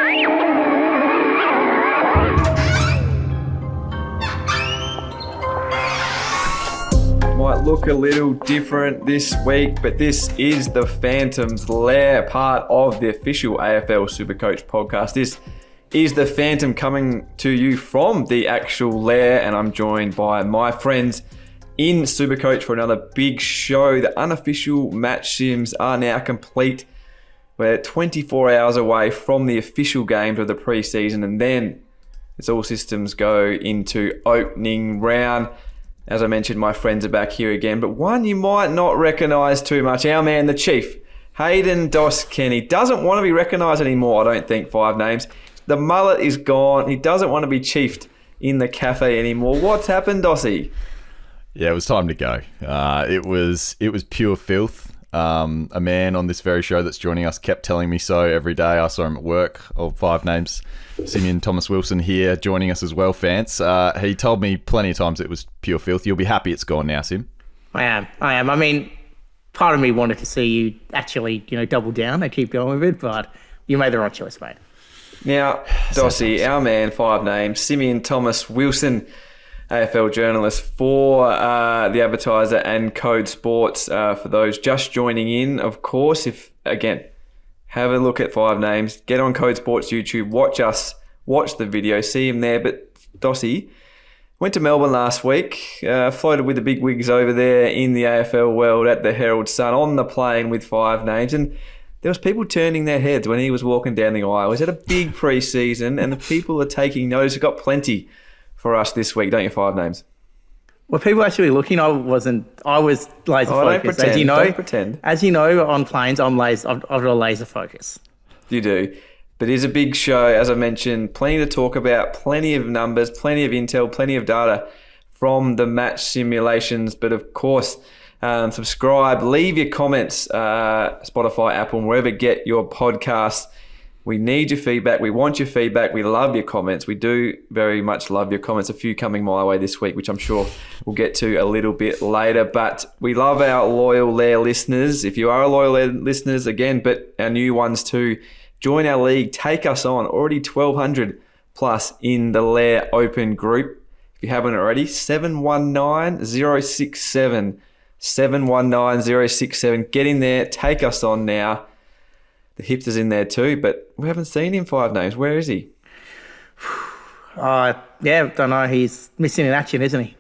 Might look a little different this week, but this is the Phantom's Lair, part of the official AFL Supercoach podcast. This is the Phantom coming to you from the actual Lair, and I'm joined by my friends in Supercoach for another big show. The unofficial match sims are now complete. We're 24 hours away from the official games of the pre-season, and then it's all systems go into opening round. As I mentioned, my friends are back here again, but one you might not recognise too much. Our man, the Chief, Hayden Dos Kenny, doesn't want to be recognised anymore, I don't think, Five Names. The mullet is gone. He doesn't want to be chiefed in the cafe anymore. What's happened, Dossie? Yeah, it was time to go. It was pure filth. A man on this very show that's joining us kept telling me so every day. I saw him at work. Five Names, Simeon Thomas Wilson here joining us as well, fans. He told me plenty of times it was pure filth. You'll be happy it's gone now, Sim. I am. I mean, part of me wanted to see you actually, double down and keep going with it, but you made the right choice, mate. Now, Dossie, our man, Five Names, Simeon Thomas Wilson, AFL journalist for the Advertiser and Code Sports. For those just joining in, of course, have a look at Five Names, get on Code Sports YouTube, watch the video, see him there. But Dossie went to Melbourne last week, floated with the big wigs over there in the AFL world at the Herald Sun on the plane with Five Names, and there was people turning their heads when he was walking down the aisle. He's had a big pre-season, and the people are taking notice. We've got plenty for us this week, don't you, Five Names? Were people actually looking? I was laser focused. Don't pretend. As you know, on planes, I've got a laser focus. You do. But it is a big show, as I mentioned. Plenty to talk about, plenty of numbers, plenty of intel, plenty of data from the match simulations. But of course, subscribe, leave your comments, Spotify, Apple, and wherever you get your podcasts. We need your feedback. We want your feedback. We love your comments. We do very much love your comments. A few coming my way this week, which I'm sure we'll get to a little bit later. But we love our loyal Lair listeners. If you are a loyal Lair listeners, again, but our new ones too, join our league. Take us on. Already 1,200 plus in the Lair Open group. If you haven't already, 719-067. 719-067. Get in there. Take us on now. The hipster's in there too, but we haven't seen him, Five Names. Where is he? Don't know. He's missing in action, isn't he?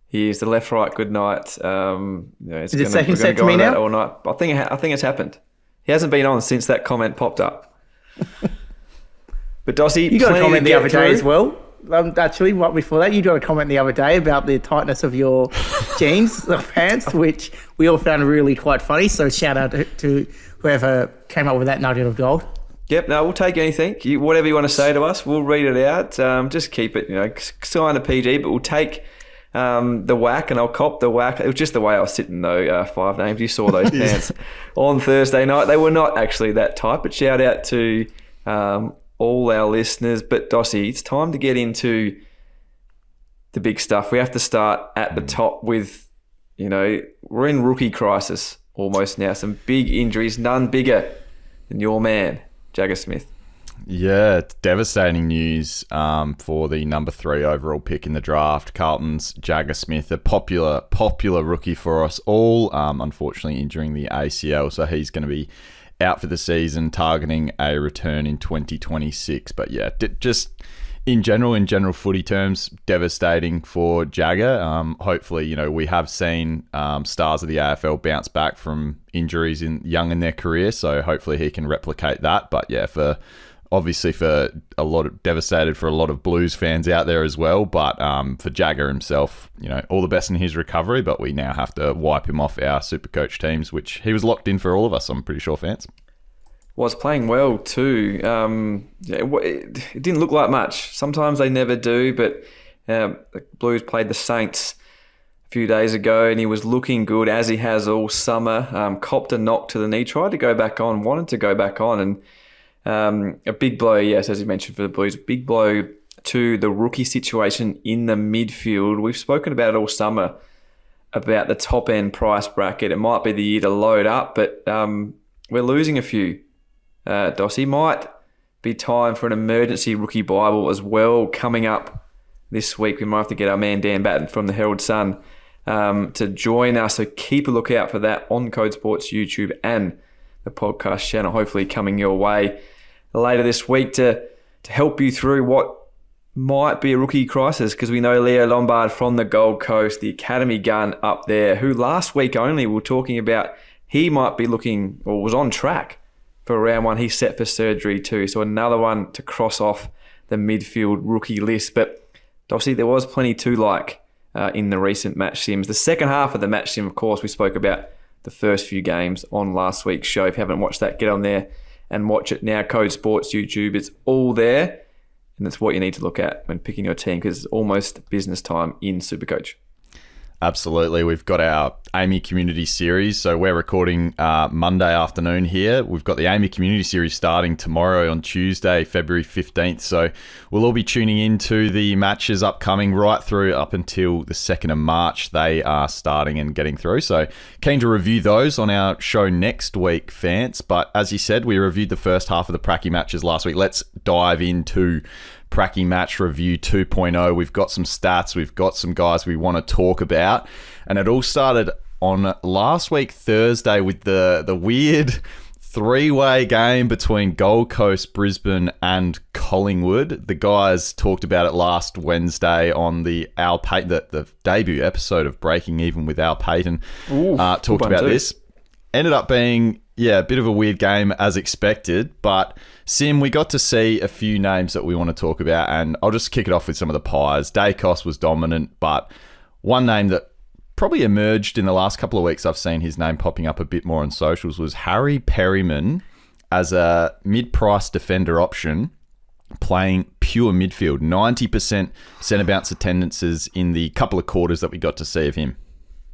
He is. The left, right, good night. Is it second set to me now? All night. I think it's happened. He hasn't been on since that comment popped up. But Dossie, you got a comment the other day as well. Actually, what before that, you got a comment the other day about the tightness of your jeans, the pants, which we all found really quite funny. So shout out to whoever came up with that nugget of gold. Yep, no, we'll take anything. Whatever you want to say to us, we'll read it out. Just keep it, sign a PG, but we'll take the whack and I'll cop the whack. It was just the way I was sitting though, Five Names. You saw those pants on Thursday night. They were not actually that tight, but shout out to all our listeners. But Dossie, it's time to get into the big stuff. We have to start at the top with, we're in rookie crisis almost now. Some big injuries, none bigger than your man, Jagga Smith. Yeah, it's devastating news for the number 3 overall pick in the draft. Carlton's Jagga Smith, a popular rookie for us all, unfortunately injuring the ACL. So he's going to be out for the season, targeting a return in 2026. But yeah, just in general footy terms, devastating for Jagga. Hopefully, we have seen stars of the AFL bounce back from injuries young in their career, so hopefully he can replicate that. But yeah, devastated for a lot of Blues fans out there as well. But for Jagga himself, all the best in his recovery. But we now have to wipe him off our Supercoach teams, which he was locked in for all of us, I'm pretty sure, fans. Was playing well too. It didn't look like much. Sometimes they never do, but the Blues played the Saints a few days ago and he was looking good, as he has all summer. Copped a knock to the knee, tried to go back on, wanted to go back on, and a big blow, yes, as you mentioned, for the Blues. Big blow to the rookie situation in the midfield. We've spoken about it all summer, about the top-end price bracket. It might be the year to load up, but we're losing a few. Dossie, might be time for an emergency rookie Bible as well coming up this week. We might have to get our man Dan Batten from the Herald Sun to join us. So keep a lookout for that on Code Sports YouTube and the podcast channel, hopefully coming your way later this week to help you through what might be a rookie crisis, because we know Leo Lombard from the Gold Coast, the academy gun up there, who last week only we were talking about he might be looking or was on track for round one. He's set for surgery too. So another one to cross off the midfield rookie list. But obviously there was plenty to like in the recent match sims. The second half of the match sim, of course, we spoke about the first few games on last week's show. If you haven't watched that, get on there and watch it now. Code Sports YouTube, it's all there. And that's what you need to look at when picking your team, because it's almost business time in Supercoach. Absolutely. We've got our Amy Community Series. So we're recording Monday afternoon here. We've got the Amy Community Series starting tomorrow on Tuesday, February 15th. So we'll all be tuning into the matches upcoming right through up until the 2nd of March. They are starting and getting through. So keen to review those on our show next week, fans. But as you said, we reviewed the first half of the Pracky matches last week. Let's dive into Pracky Match Review 2.0. We've got some stats, we've got some guys we want to talk about, and it all started on last week Thursday with the weird three-way game between Gold Coast, Brisbane and Collingwood. The guys talked about it last Wednesday on the Al Payton, the debut episode of Breaking Even with Al Payton. Talked about this. Ended up being a bit of a weird game as expected, but Sim, we got to see a few names that we want to talk about, and I'll just kick it off with some of the pies. Daicos was dominant, but one name that probably emerged in the last couple of weeks, I've seen his name popping up a bit more on socials, was Harry Perryman as a mid-price defender option playing pure midfield. 90% centre bounce attendances in the couple of quarters that we got to see of him.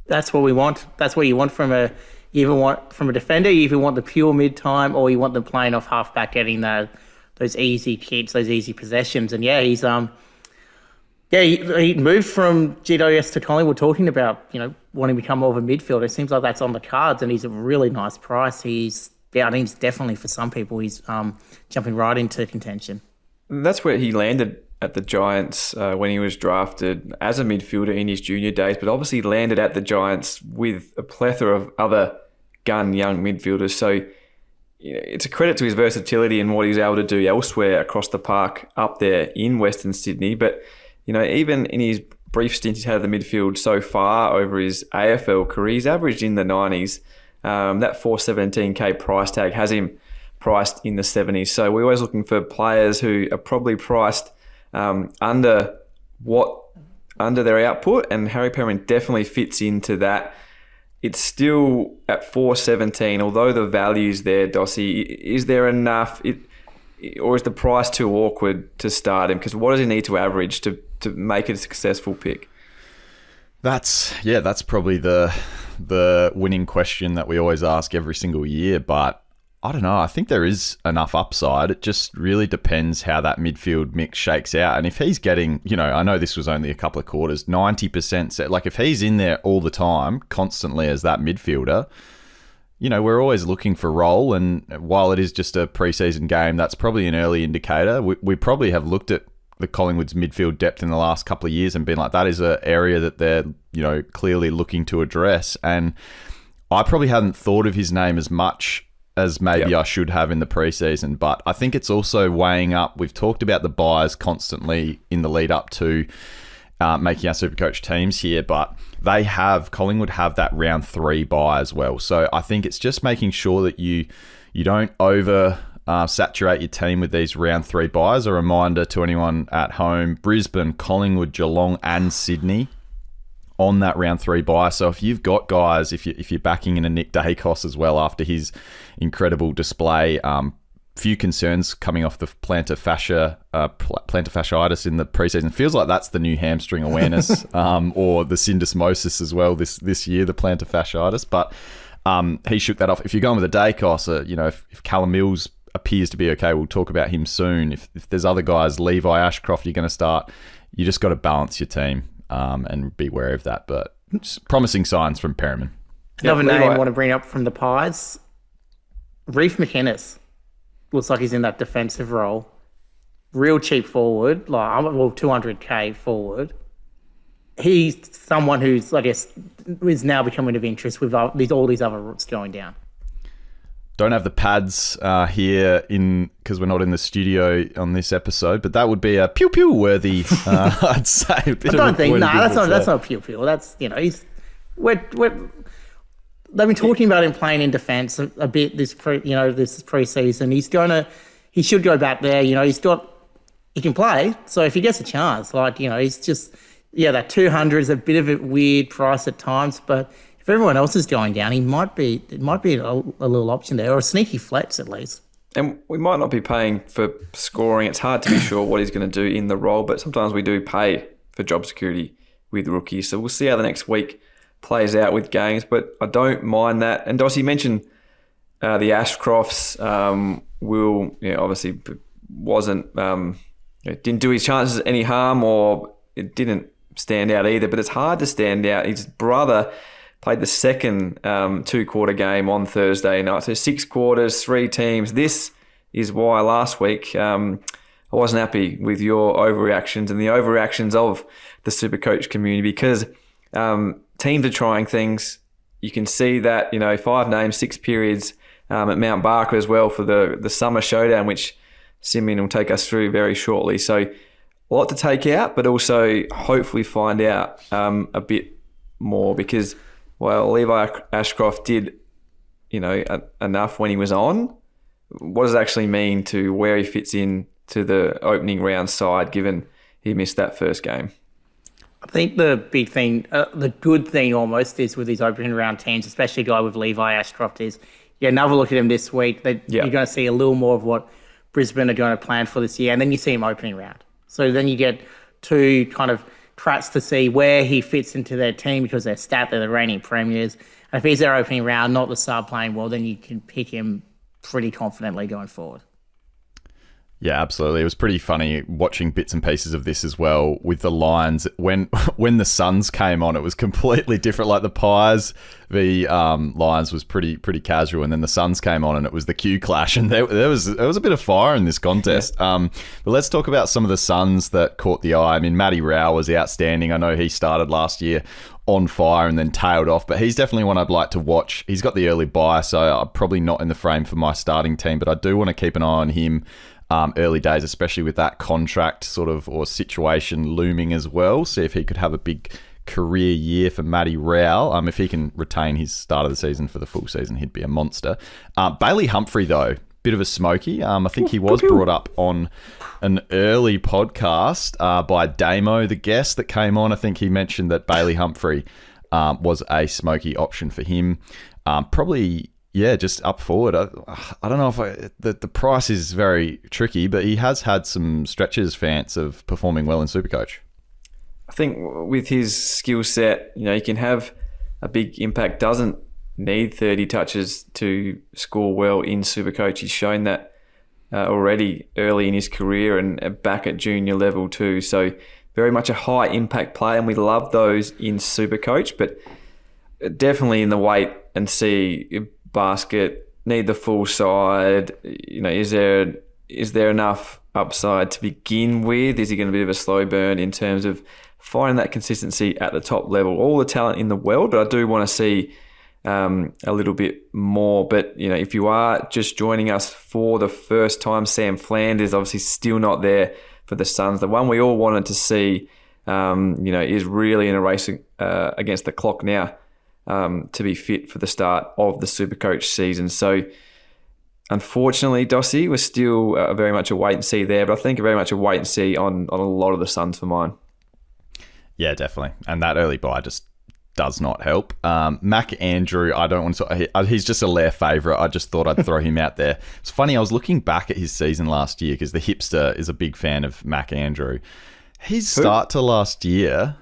That's what we want. That's what you want from a... You either want from a defender, you either want the pure mid-time, or you want them playing off half-back, getting those easy kicks, those easy possessions. And he's he moved from GWS to Collingwood, talking about wanting to become more of a midfielder. It seems like that's on the cards, and he's a really nice price. I think he's definitely, for some people, he's jumping right into contention. That's where he landed at the Giants when he was drafted as a midfielder in his junior days, but obviously landed at the Giants with a plethora of other gun young midfielders. So it's a credit to his versatility and what he's able to do elsewhere across the park up there in Western Sydney. But even in his brief stint he's had at the midfield so far over his AFL career, he's averaged in the 90s. That 417k price tag has him priced in the 70s. So we're always looking for players who are probably priced under their output, and Harry Perryman definitely fits into that. It's still at 417, although the value's there, Dossie. Is there enough, or is the price too awkward to start him? Because what does he need to average to make it a successful pick? That's probably the winning question that we always ask every single year, but I don't know. I think there is enough upside. It just really depends how that midfield mix shakes out. And if he's getting, I know this was only a couple of quarters, 90% set, like if he's in there all the time, constantly as that midfielder, we're always looking for role. And while it is just a preseason game, that's probably an early indicator. We probably have looked at the Collingwood's midfield depth in the last couple of years and been like, that is an area that they're, clearly looking to address. And I probably hadn't thought of his name as much as maybe I should have in the preseason. But I think it's also weighing up. We've talked about the buys constantly in the lead up to making our Supercoach teams here, but Collingwood have that round 3 buy as well. So I think it's just making sure that you don't over saturate your team with these round 3 buys. A reminder to anyone at home, Brisbane, Collingwood, Geelong and Sydney on that round 3 buy. So if you've got guys, if you're backing in a Nick Daicos as well after his incredible display, few concerns coming off the plantar fasciitis in the preseason. Feels like that's the new hamstring awareness, or the syndesmosis as well this year, the plantar fasciitis. But he shook that off. If you're going with a Daicos, if Callum Mills appears to be okay, we'll talk about him soon. If there's other guys, Levi, Ashcroft, you're going to start, you just got to balance your team. And be wary of that, but promising signs from Perryman. Another name I want to bring up from the pies, Reef McInnes. looks like he's in that defensive role. Real cheap forward, like 200k forward. He's someone who's, I guess, is now becoming of interest with all these other routes going down. Don't have the pads here because we're not in the studio on this episode, but that would be a pew pew worthy. I'd say. I don't think. That's not pew pew. That's they've been talking about him playing in defence a bit this preseason. He should go back there. He can play. So if he gets a chance, he's just that 200 is a bit of a weird price at times, but if everyone else is going down, it might be a little option there, or a sneaky flex at least. And we might not be paying for scoring. It's hard to be sure what he's going to do in the role, but sometimes we do pay for job security with rookies. So we'll see how the next week plays out with games, but I don't mind that. And Dossie mentioned the Ashcrofts. Obviously wasn't didn't do his chances any harm, or it didn't stand out either. But it's hard to stand out. His brother played the second 2-quarter game on Thursday night. So 6 quarters, 3 teams. This is why last week I wasn't happy with your overreactions and the overreactions of the Supercoach community, because teams are trying things. You can see that, 5 names, 6 periods at Mount Barker as well for the summer showdown, which Simeon will take us through very shortly. So a lot to take out, but also hopefully find out a bit more, because Levi Ashcroft did, enough when he was on. What does it actually mean to where he fits in to the opening round side, given he missed that first game? I think the big thing, the good thing almost, is with these opening round teams, especially a guy with Levi Ashcroft, is another look at him this week. You're going to see a little more of what Brisbane are going to plan for this year, and then you see him opening round. So then you get 2 kind of tracks to see where he fits into their team, because they're the reigning premiers. And if he's their opening round, not the sub playing well, then you can pick him pretty confidently going forward. Yeah, absolutely. It was pretty funny watching bits and pieces of this as well with the Lions. When the Suns came on, it was completely different. Like the Pies v Lions was pretty casual, and then the Suns came on and it was the Q clash, and there was a bit of fire in this contest. Yeah. But let's talk about some of the Suns that caught the eye. I mean, Matty Rowell was outstanding. I know he started last year on fire and then tailed off, but he's definitely one I'd like to watch. He's got the early bye, so I'm probably not in the frame for my starting team, but I do want to keep an eye on him. Early days, especially with that contract sort of or situation looming as well. See if he could have a big career year for Matty Rowell. If he can retain his start of the season for the full season, he'd be a monster. Bailey Humphrey, though, bit of a smoky. I think he was brought up on an early podcast by Damo, the guest that came on. I think he mentioned that Bailey Humphrey was a smoky option for him. Probably... Yeah, just up forward. I don't know if the price is very tricky, but he has had some stretches, Fance, of performing well in Supercoach. I think with his skill set, he can have a big impact. Doesn't need 30 touches to score well in Supercoach. He's shown that already early in his career and back at junior level too. So very much a high impact player, and we love those in Supercoach, but definitely in the wait and see basket, need the full side. Is there enough upside to begin with? Is he going to be a bit of a slow burn in terms of finding that consistency at the top level? All the talent in the world, but I do want to see a little bit more. But if you are just joining us for the first time, Sam Flanders obviously still not there for the Suns. The one we all wanted to see, is really in a race against the clock now. To be fit for the start of the Supercoach season. So, unfortunately, Dossie was still very much a wait and see there, but I think very much a wait and see on a lot of the Suns for mine. Yeah, definitely. And that early buy just does not help. Mac Andrew, I don't want to... He's just a Lair favourite. I just thought I'd throw him out there. It's funny, I was looking back at his season last year because the hipster is a big fan of Mac Andrew. His start to last year...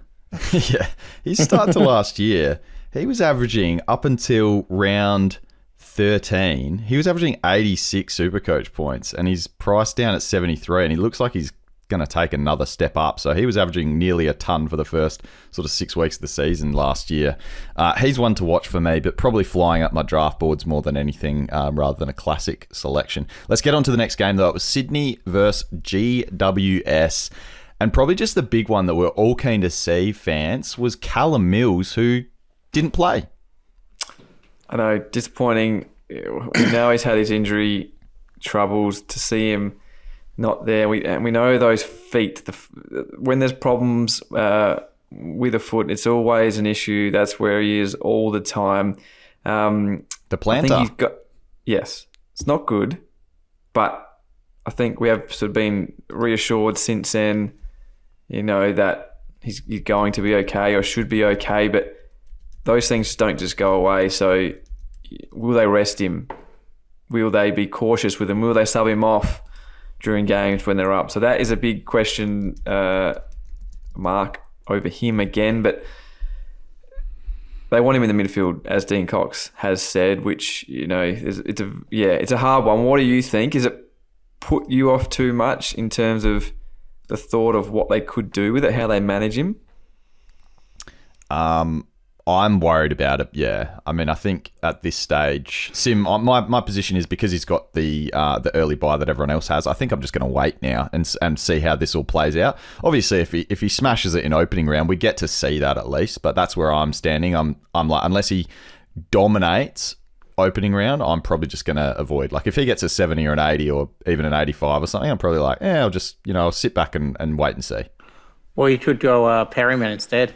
He was averaging, up until round 13, he was averaging 86 Supercoach points, and he's priced down at 73, and he looks like he's going to take another step up. So he was averaging nearly a ton for the first sort of 6 weeks of the season last year. He's one to watch for me, but probably flying up my draft boards more than anything, rather than a classic selection. Let's get on to the next game, though. It was Sydney versus GWS. And probably just the big one that we're all keen to see, fans, was Callum Mills, who didn't play. I know, disappointing. We know he's had his injury troubles. To see him not there, we know those feet. When there's problems with a foot, it's always an issue. That's where he is all the time. The plantar. I think yes, it's not good, but I think we have sort of been reassured since then, that he's going to be okay or should be okay, but those things don't just go away. So will they rest him? Will they be cautious with him? Will they sub him off during games when they're up? So that is a big question mark over him again. But they want him in the midfield, as Dean Cox has said, which, it's a hard one. What do you think? Is it put you off too much in terms of the thought of what they could do with it, how they manage him? I'm worried about it, yeah. I mean, I think at this stage, Sim, my position is because he's got the early buy that everyone else has, I think I'm just going to wait now and see how this all plays out. Obviously, if he smashes it in opening round, we get to see that at least, but that's where I'm standing. I'm like, unless he dominates opening round, I'm probably just going to avoid. Like, if he gets a 70 or an 80 or even an 85 or something, I'm probably like, I'll just, I'll sit back and wait and see. Well, you could go Perryman instead.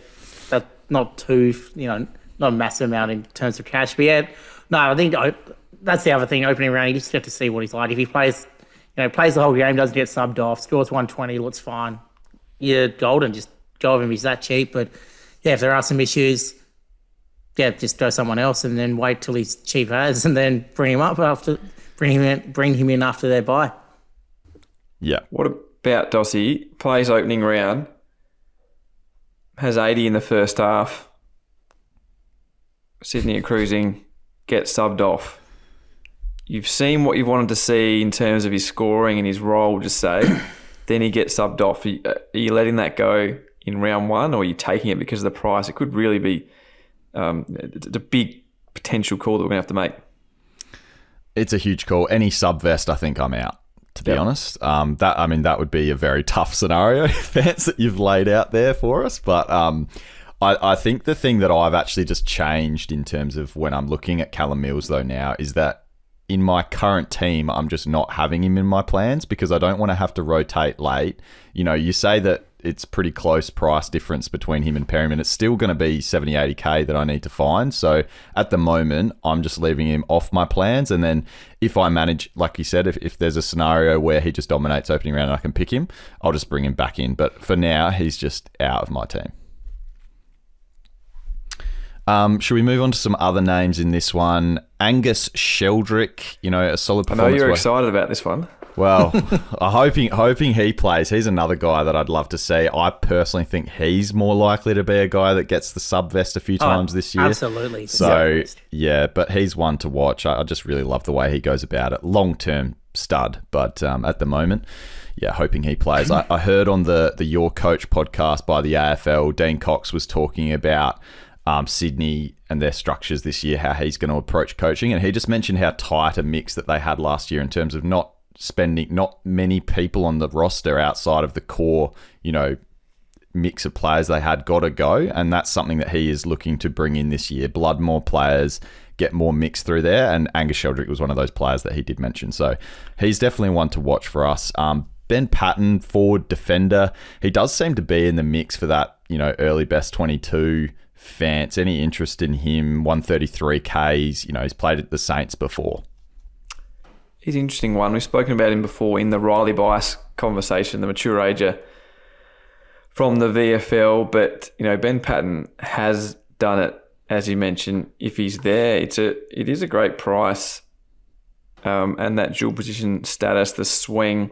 That's not too, not a massive amount in terms of cash. But yeah, no, I think that's the other thing. Opening round, you just have to see what he's like. If he plays the whole game, doesn't get subbed off, scores 120, looks fine, you're golden. Just go with him. He's that cheap. But yeah, if there are some issues, just go someone else and then wait till he's cheap as, and then bring him in after their bye. Yeah. What about Dossie? Plays opening round, has 80 in the first half. Sydney are cruising, gets subbed off. You've seen what you wanted to see in terms of his scoring and his role, just say. Then he gets subbed off. Are you letting that go in round one, or are you taking it because of the price? It could really be it's a big potential call that we're going to have to make. It's a huge call. Any sub-vest, I think I'm out, to be honest. That would be a very tough scenario, fans, that you've laid out there for us. But I think the thing that I've actually just changed in terms of when I'm looking at Callum Mills, though, now is that in my current team, I'm just not having him in my plans because I don't want to have to rotate late. You say that it's pretty close price difference between him and Perryman. It's still going to be 70, 80K that I need to find. So at the moment, I'm just leaving him off my plans. And then if I manage, like you said, if there's a scenario where he just dominates opening round and I can pick him, I'll just bring him back in. But for now, he's just out of my team. Should we move on to some other names in this one? Angus Sheldrick, a solid performance. I know you're excited about this one. Well, hoping he plays. He's another guy that I'd love to see. I personally think he's more likely to be a guy that gets the sub-vest a few times this year. Absolutely. So, yeah, but he's one to watch. I just really love the way he goes about it. Long-term stud, but at the moment, yeah, hoping he plays. I heard on the Your Coach podcast by the AFL, Dean Cox was talking about Sydney and their structures this year, how he's going to approach coaching. And he just mentioned how tight a mix that they had last year in terms of not many people on the roster outside of the core, mix of players they had got to go. And that's something that he is looking to bring in this year. Blood more players, get more mix through there. And Angus Sheldrick was one of those players that he did mention. So he's definitely one to watch for us. Ben Patton, forward defender. He does seem to be in the mix for that, early best 22 Fance. Any interest in him? 133 Ks. He's played at the Saints before. He's an interesting one. We've spoken about him before in the Riley Bias conversation, the mature ager from the VFL. But, Ben Patton has done it, as you mentioned. If he's there, it is a great price. And that dual position status, the swing.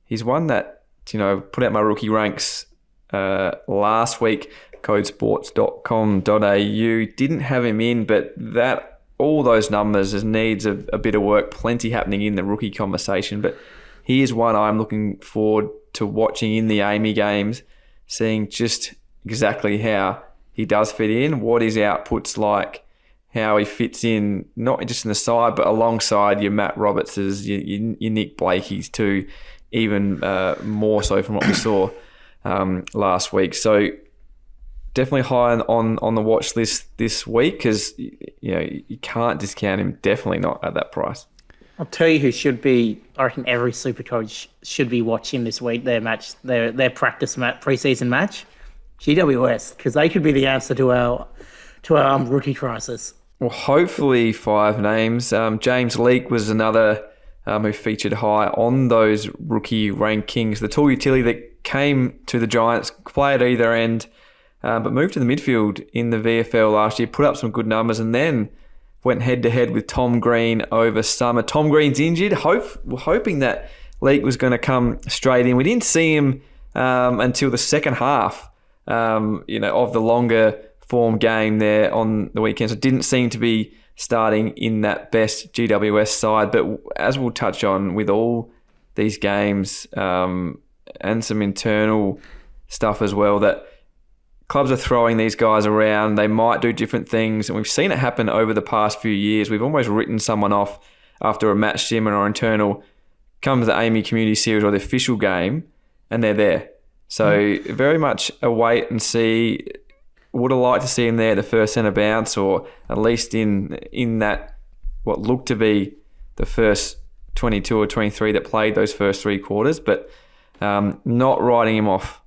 He's one that, put out my rookie ranks last week, codesports.com.au. Didn't have him in, but all those numbers needs a bit of work, plenty happening in the rookie conversation. But he is one I'm looking forward to watching in the Amy games, seeing just exactly how he does fit in, what his output's like, how he fits in, not just in the side, but alongside your Matt Robertses, your Nick Blakey's too, even more so from what we saw last week. So definitely high on the watch list this week because you can't discount him. Definitely not at that price. I'll tell you who should be. I reckon every Supercoach should be watching this week. Their practice match, preseason match, GWS, because they could be the answer to our rookie crisis. Well, hopefully 5 names. James Leake was another who featured high on those rookie rankings. The tall utility that came to the Giants, played at either end, but moved to the midfield in the VFL last year, put up some good numbers, and then went head-to-head with Tom Green over summer. Tom Green's injured. Hoping that Leake was going to come straight in. We didn't see him until the second half, of the longer form game there on the weekend. So it didn't seem to be starting in that best GWS side. But as we'll touch on with all these games and some internal stuff as well, that clubs are throwing these guys around. They might do different things. And we've seen it happen over the past few years. We've almost written someone off after a match sim or internal, comes the Amy Community Series or the official game, and they're there. So very much a wait and see. Would have liked to see him there, the first centre bounce, or at least in that what looked to be the first 22 or 23 that played those first 3 quarters, but not writing him off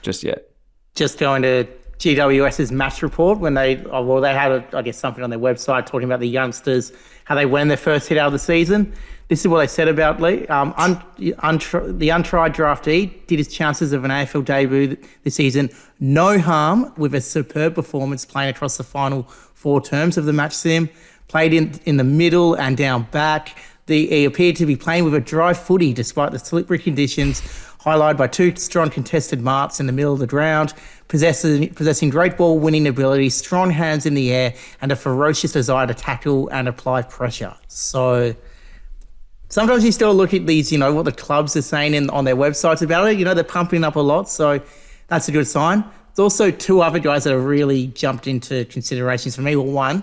just yet. Just going to GWS's match report when they had, something on their website talking about the youngsters, how they went in their first hit out of the season. This is what they said about Lee. The untried draftee did his chances of an AFL debut this season no harm with a superb performance playing across the final 4 terms of the match sim. Played in the middle and down back. He appeared to be playing with a dry footy despite the slippery conditions, highlighted by 2 strong contested marks in the middle of the ground, possessing great ball winning ability, strong hands in the air, and a ferocious desire to tackle and apply pressure. So sometimes you still look at these, what the clubs are saying on their websites about it. They're pumping up a lot, so that's a good sign. There's also 2 other guys that have really jumped into considerations for me. Well, one,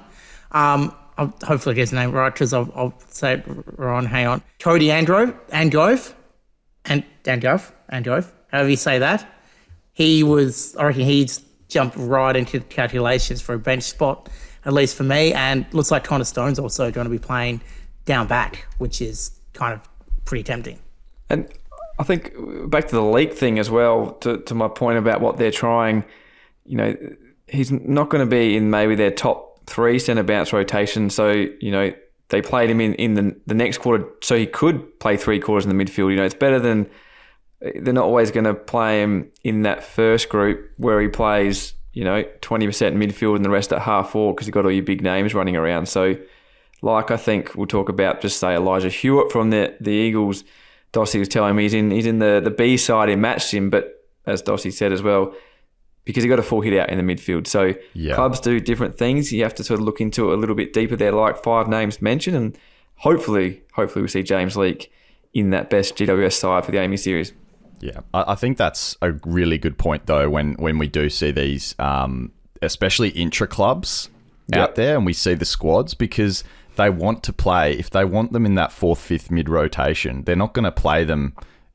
I'll hopefully get his name right because I'll say it wrong. Hang on. Cody Angove, however you say that. I reckon he's jumped right into calculations for a bench spot, at least for me, and looks like Connor Stone's also going to be playing down back, which is kind of pretty tempting. And I think back to the Leake thing as well, to my point about what they're trying, he's not going to be in maybe their top 3 centre bounce rotation. So, they played him in the next quarter so he could play 3 quarters in the midfield. It's better than they're not always going to play him in that first group where he plays, 20% midfield and the rest at half forward because you've got all your big names running around. So, like I think we'll talk about, just say Elijah Hewitt from the Eagles. Dossie was telling me he's in the B side in match sim, but as Dossie said as well, because he got a full hit out in the midfield. So clubs do different things. You have to sort of look into it a little bit deeper there, like 5 names mentioned, and hopefully we see James Leake in that best GWS side for the Amy series. Yeah, I think that's a really good point though. When we do see these, especially intra clubs out there, and we see the squads, because they want to play, if they want them in that 4th, 5th mid rotation, they're not going to play them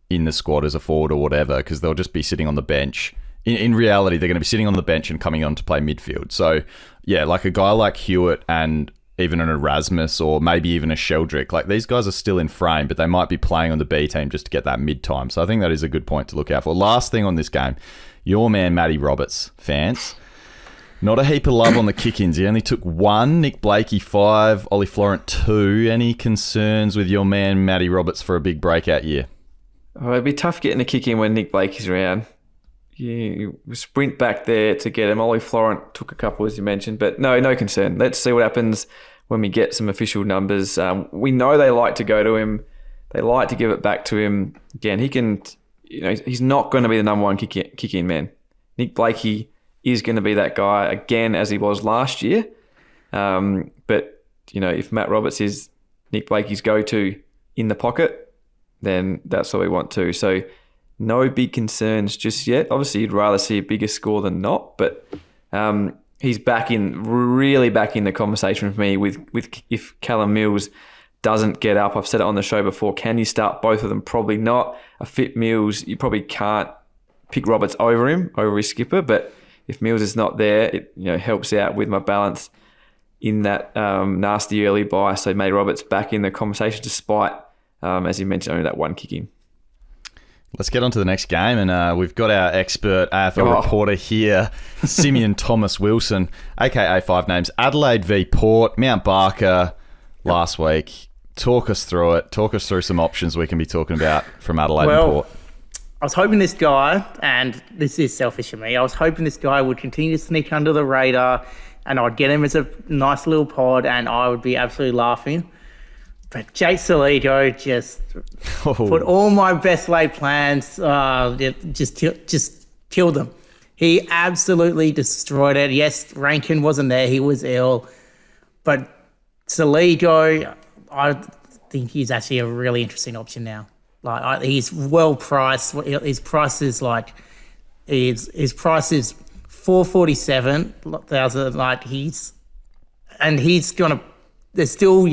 in the squad as a forward or whatever, because they'll just be sitting on the bench. In reality, they're going to be sitting on the bench and coming on to play midfield. So, yeah, like a guy like Hewitt and even an Erasmus or maybe even a Sheldrick, like these guys are still in frame, but they might be playing on the B team just to get that mid time. So I think that is a good point to look out for. Last thing on this game, your man Matty Roberts, fans. Not a heap of love on the kick-ins. He only took 1, Nick Blakey 5, Ollie Florent 2. Any concerns with your man Matty Roberts for a big breakout year? Oh, it'd be tough getting a kick-in when Nick Blakey's around. You sprint back there to get him. Ollie Florent took a couple, as you mentioned, but no concern. Let's see what happens when we get some official numbers. We know they like to go to him. They like to give it back to him. Again, he can, he's not going to be the number 1 kick-in man. Nick Blakey is going to be that guy again, as he was last year. But, if Matt Roberts is Nick Blakey's go-to in the pocket, then that's what we want too. So no big concerns just yet. Obviously, you'd rather see a bigger score than not, but he's really back in the conversation for me with if Callum Mills doesn't get up. I've said it on the show before. Can you start both of them? Probably not. A fit Mills, you probably can't pick Roberts over his skipper, but if Mills is not there, it helps out with my balance in that nasty early bye. So May Roberts back in the conversation despite, as you mentioned, only that one kick in. Let's get on to the next game, and we've got our expert AFL reporter here, Simeon Thomas Wilson, aka Five Names. Adelaide v Port, Mount Barker last week. Talk us through it. Talk us through some options we can be talking about from Adelaide and Port. I was hoping this guy, and this is selfish of me, I was hoping this guy would continue to sneak under the radar and I'd get him as a nice little pod and I would be absolutely laughing. But Jake Soligo just put all my best laid plans, just killed them. He absolutely destroyed it. Yes, Rankin wasn't there. He was ill. But Soligo, I think he's actually a really interesting option now. Like he's well priced. His price is his price is $447,000. Like he's gonna. There's still,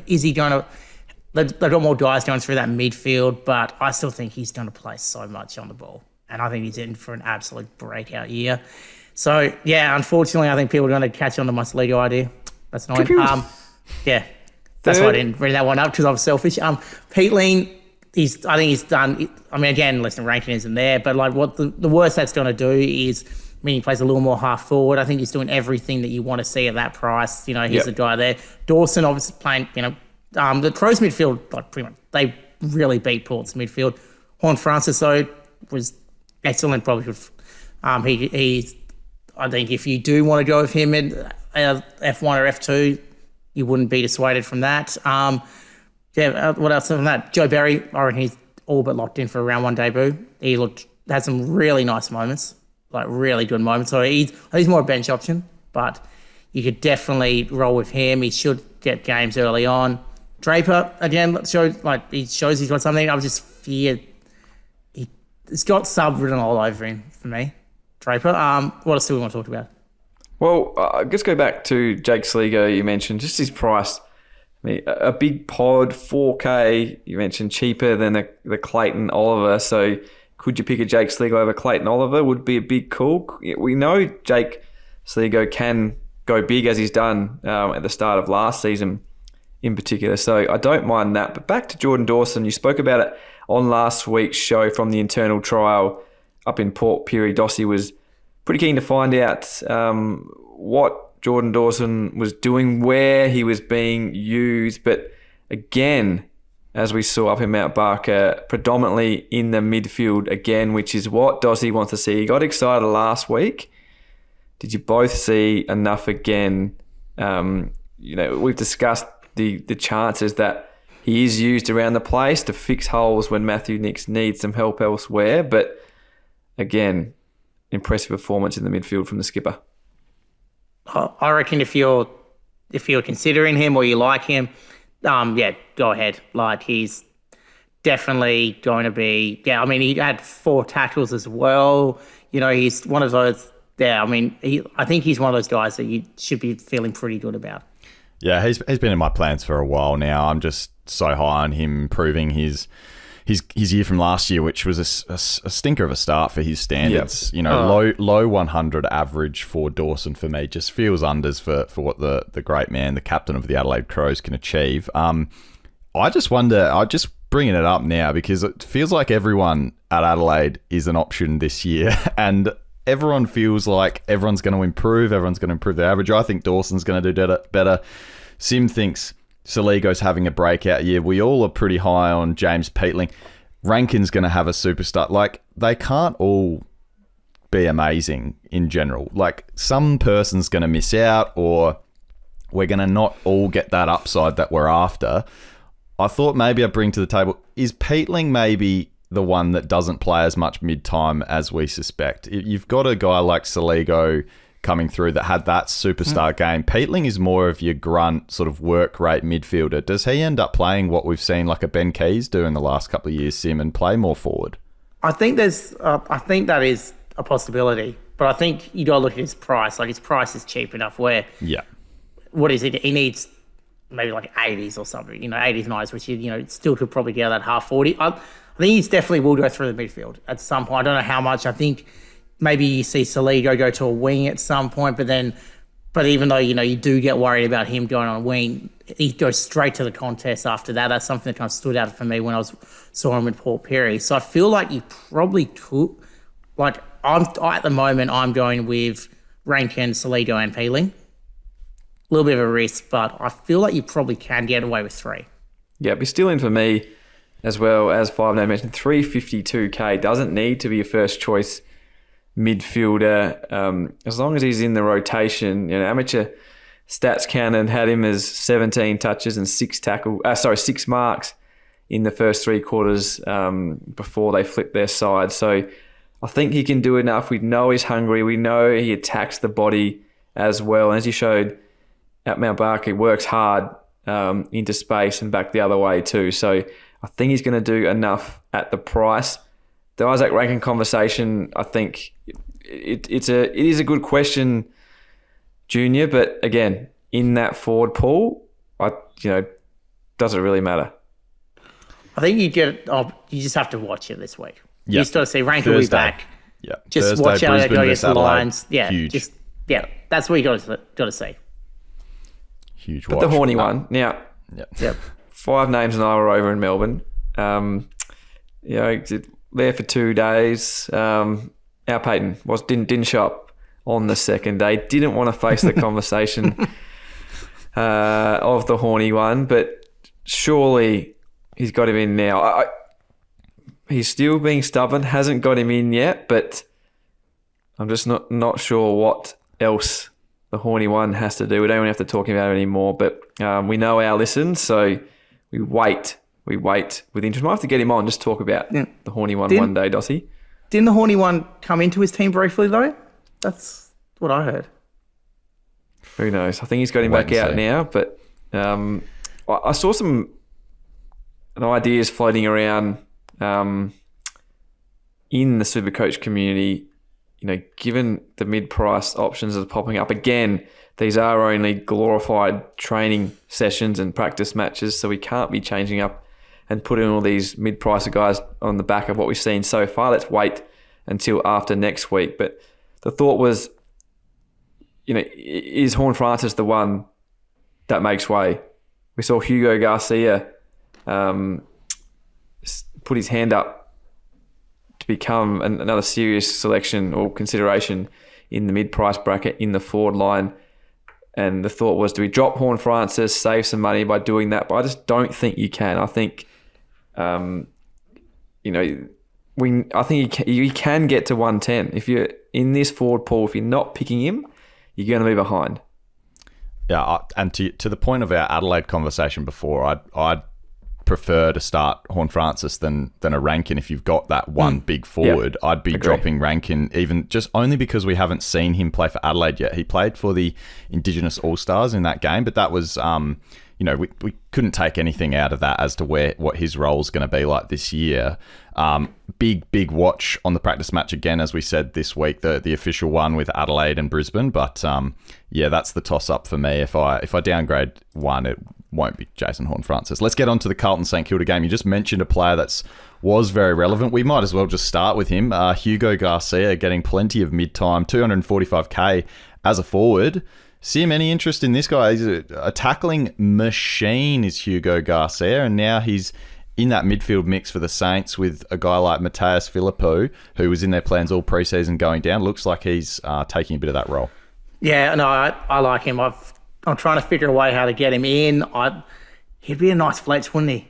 is he going to... They've got more guys going through that midfield, but I still think he's going to play so much on the ball. And I think he's in for an absolute breakout year. So, yeah, unfortunately, I think people are going to catch on to my Soligo idea. That's annoying. Yeah, that's why I didn't bring that one up because I was selfish. Peatling, I think he's done... I mean, again, listen, Rankin isn't there, but like what the worst that's going to do is... he plays a little more half forward. I think he's doing everything that you want to see at that price. He's the guy there. Dawson obviously playing, the Crows midfield, like pretty much, they really beat Port's midfield. Horne-Francis, though, was excellent. Probably I think if you do want to go with him in F1 or F2, you wouldn't be dissuaded from that. What else from that? Joe Berry, I reckon he's all but locked in for a round one debut. He had some really nice moments. Like really good moments. So he's more a bench option, but you could definitely roll with him. He should get games early on. Draper, again, he shows he's got something. I was just feared. He's got sub written all over him for me. Draper. What else do we want to talk about? Well, let's go back to Jake Soligo. You mentioned just his price. I mean, a big pod, 4K. You mentioned cheaper than the Clayton Oliver. So could you pick a Jake Soligo over Clayton Oliver? Would be a big call. We know Jake Soligo can go big as he's done at the start of last season in particular. So I don't mind that. But back to Jordan Dawson. You spoke about it on last week's show from the internal trial up in Port Pirie. Dossie was pretty keen to find out what Jordan Dawson was doing, where he was being used. But again, as we saw up in Mount Barker, predominantly in the midfield again, which is what Dossie wants to see. He got excited last week. Did you both see enough again? We've discussed the chances that he is used around the place to fix holes when Matthew Nicks needs some help elsewhere. But again, impressive performance in the midfield from the skipper. I reckon if you're considering him or you like him, go ahead. Like he's definitely going to be. Yeah, I mean he had 4 tackles as well. He's one of those. Yeah, I mean I think he's one of those guys that you should be feeling pretty good about. Yeah, he's been in my plans for a while now. I'm just so high on him improving his year from last year, which was a stinker of a start for his standards. Yep. Low 100 average for Dawson for me just feels unders for what the great man, the captain of the Adelaide Crows, can achieve. I just wonder, I'm just bringing it up now because it feels like everyone at Adelaide is an option this year and everyone feels like everyone's going to improve. Everyone's going to improve their average. I think Dawson's going to do better. Sim thinks Soligo's having a breakout year. We all are pretty high on James Peatling. Rankin's going to have a superstar. Like, they can't all be amazing in general. Like, some person's going to miss out or we're going to not all get that upside that we're after. I thought maybe I'd bring to the table, is Peatling maybe the one that doesn't play as much mid-time as we suspect? You've got a guy like Soligo coming through that had that superstar game. Peatling is more of your grunt sort of work rate midfielder. Does he end up playing what we've seen like a Ben Keys do in the last couple of years, Sim, and play more forward? I think that is a possibility, but I think you got to look at his price. Like his price is cheap enough where, what is it? He needs maybe like 80s or something, 80s, 90s, which he, still could probably get that half 40. I think he's definitely will go through the midfield at some point. I don't know how much. I think maybe you see Soligo go to a wing at some point, but even though, you do get worried about him going on a wing, he goes straight to the contest after that. That's something that kind of stood out for me when I saw him with Paul Perry. So I feel like you probably could, at the moment, I'm going with Rankin, Soligo and Peatling. A little bit of a risk, but I feel like you probably can get away with 3. Yeah, but still in for me, as well as 5 name mentioned, 352k doesn't need to be a first choice midfielder. As long as he's in the rotation, amateur stats counted had him as 17 touches and 6 marks in the first 3 quarters before they flipped their side. So I think he can do enough. We know he's hungry. We know he attacks the body as well. And as he showed at Mount Barker, he works hard into space and back the other way too. So I think he's going to do enough at the price. The Isaac Rankin conversation, I think it is a good question, Junior. But again, in that forward pool, does it really matter? I think you just have to watch it this week. Yep. You just got to see Rankin will be back. Yeah, just Thursday, watch out Brisbane go versus against the Adelaide. Lions. Yeah, Huge. That's what you got to see. Huge. But the Horny one now. Yep. 5 names and I were over in Melbourne. There for 2 days. Our Peyton didn't show up on the second day. Didn't want to face the conversation of the Horny one, but surely he's got him in now. He's still being stubborn. Hasn't got him in yet, but I'm just not sure what else the Horny one has to do. We don't even have to talk about it anymore, but we know our listens, so we wait with interest. Might have to get him on, just talk about the Horny one day, Dossie. Didn't the Horny one come into his team briefly, though? That's what I heard. Who knows? I think he's got him back out now, but I saw some ideas floating around in the Supercoach community. Given the mid-price options that are popping up, again, these are only glorified training sessions and practice matches, so we can't be changing up and putting all these mid-pricer guys on the back of what we've seen so far. Let's wait until after next week. But the thought was, is Horne-Francis the one that makes way? We saw Hugo Garcia put his hand up to become another serious selection or consideration in the mid-price bracket in the forward line. And the thought was, do we drop Horne-Francis, save some money by doing that? But I just don't think you can. I think, I think you can get to 110. If you're in this forward pool, if you're not picking him, you're going to be behind. Yeah, and to the point of our Adelaide conversation before, I'd prefer to start Horne-Francis than a Rankin. If you've got that one big forward, I'd be dropping Rankin, even just only because we haven't seen him play for Adelaide yet. He played for the Indigenous All-Stars in that game, but that was, we couldn't take anything out of that as to what his role is going to be like this year. Big watch on the practice match again, as we said this week, the official one with Adelaide and Brisbane. But that's the toss up for me. If I downgrade one, it won't be Jason Horne-Francis. Let's get on to the Carlton St Kilda game. You just mentioned a player was very relevant. We might as well just start with him. Hugo Garcia getting plenty of mid-time, 245k as a forward. Sim, any interest in this guy? He's a tackling machine is Hugo Garcia, and now he's in that midfield mix for the Saints with a guy like Mateus Filippo, who was in their plans all preseason going down. Looks like he's taking a bit of that role. Yeah, no, I like him. I'm trying to figure a way how to get him in. He'd be a nice flex, wouldn't he?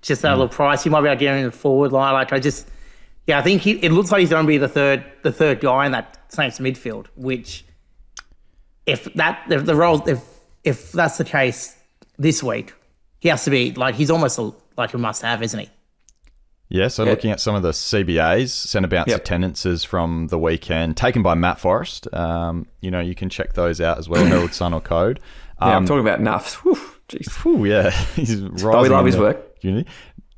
Just that little price. He might be able to get him in the forward line. I think it looks like he's going to be the third guy in that Saints midfield, which... If that's the case this week, he has to be he's almost like a must-have, isn't he? Yeah. So looking at some of the CBAs, centre bounce attendances from the weekend, taken by Matt Forrest. You can check those out as well. Herald Sun or Code. I'm talking about nuffs. Jeez. Yeah, he's rising. We love his work.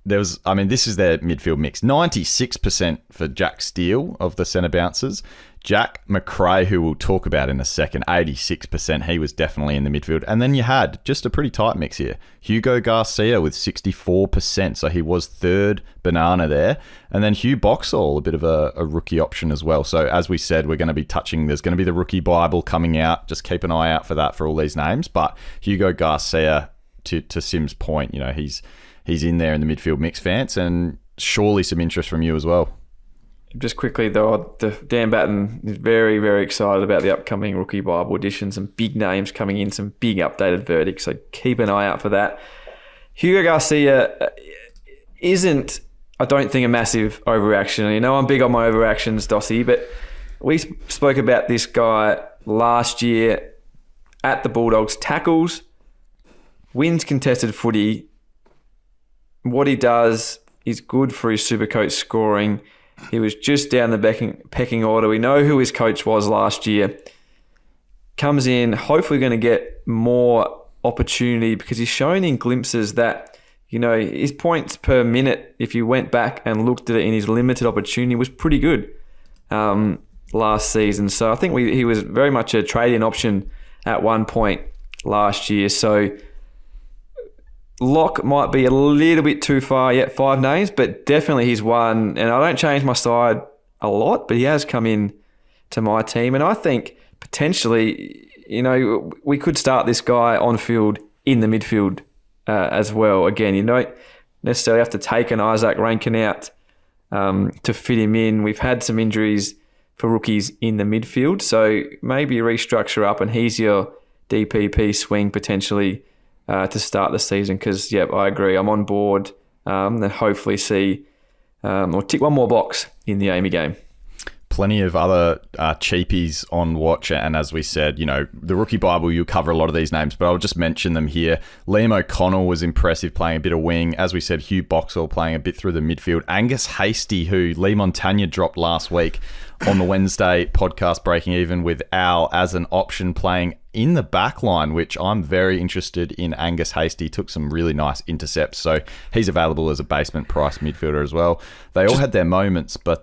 this is their midfield mix. 96% for Jack Steele of the centre bouncers. Jack Macrae, who we'll talk about in a second, 86%. He was definitely in the midfield. And then you had just a pretty tight mix here. Hugo Garcia with 64%. So he was third banana there. And then Hugh Boxall, a bit of a rookie option as well. So as we said, we're going to be there's going to be the rookie Bible coming out. Just keep an eye out for that for all these names. But Hugo Garcia, to Sim's point, he's in there in the midfield mix, Vance, and surely some interest from you as well. Just quickly, though, Dan Batten is very, very excited about the upcoming Rookie Bible edition. Some big names coming in, some big updated verdicts, so keep an eye out for that. Hugo Garcia isn't, I don't think, a massive overreaction. I'm big on my overreactions, Dossie, but we spoke about this guy last year at the Bulldogs. Tackles, wins contested footy. What he does is good for his Supercoach scoring. He was just down the pecking order. We know who his coach was last year. Comes in, hopefully going to get more opportunity because he's shown in glimpses that, his points per minute, if you went back and looked at it in his limited opportunity, was pretty good last season. So I think he was very much a trade-in option at one point last year. So lock might be a little bit too far yet, 5 names, but definitely he's one. And I don't change my side a lot, but he has come in to my team. And I think potentially, we could start this guy on field in the midfield as well. Again, you don't necessarily have to take an Isaac Rankin out to fit him in. We've had some injuries for rookies in the midfield, so maybe restructure up and he's your DPP swing potentially to start the season because, I agree. I'm on board and hopefully see or tick one more box in the Amy game. Plenty of other cheapies on watch. And as we said, the Rookie Bible, you'll cover a lot of these names, but I'll just mention them here. Liam O'Connell was impressive playing a bit of wing. As we said, Hugh Boxall playing a bit through the midfield. Angus Hasty, who Lee Montagna dropped last week on the Wednesday podcast, breaking even with Al as an option playing in the back line, which I'm very interested in. Angus Hasty took some really nice intercepts, so he's available as a basement price midfielder as well. They all had their moments, but